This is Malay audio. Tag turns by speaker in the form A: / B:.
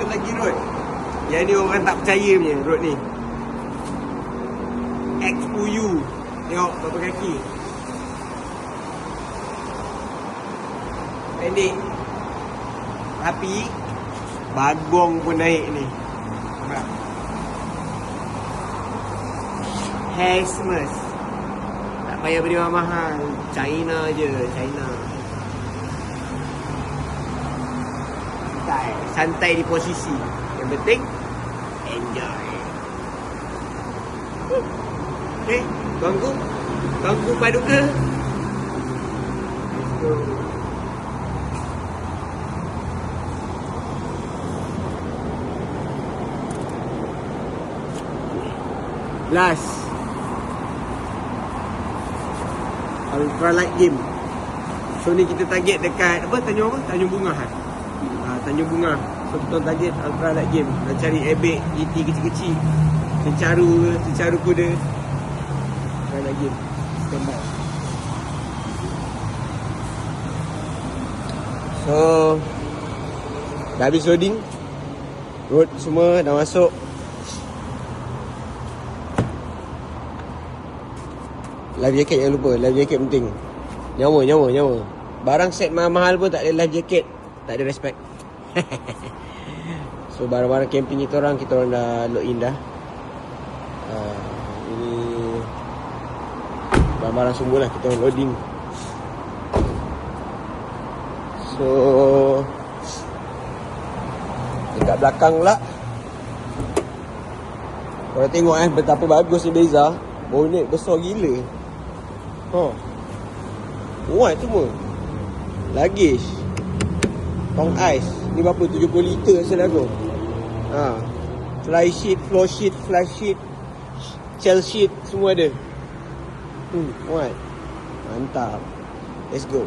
A: lagi road. Yang ni orang tak percaya punya road ni. XUU. Tengok berapa kaki. Pendek. Tapi bagong pun naik ni. Nampak? Christmas. Tak payah beli mahal. China je, China. Santai di posisi. Yang penting enjoy. Okay, Tuanku Paduka. Let's go. Last Ultralight game. So ni kita target dekat apa? Tanjung apa? Tanjung Bunga kan? Tanjung Bunga. So kita target Ultralight game. Nak cari ebek GT kecil-kecil. Sencaru kuda. Ultralight game. Standby. So dah habis loading. Road semua dah masuk. Life jacket jangan lupa. Life jacket penting. Nyawa. Barang set mahal-mahal pun tak ada life jacket, tak ada respect. So barang-barang camping kita orang dah load in dah. Ini barang-barang semua lah kita orang loading. So dekat belakang pula korang tengok betapa bagus ni Beza. Bonnet besar gila. Muat semua. Luggage. Tong ais. Ni berapa? 70 liter rasa aku. Fly sheet, floor sheet, flash sheet, shell sheet, semua ada. Muat. Mantap. Let's go.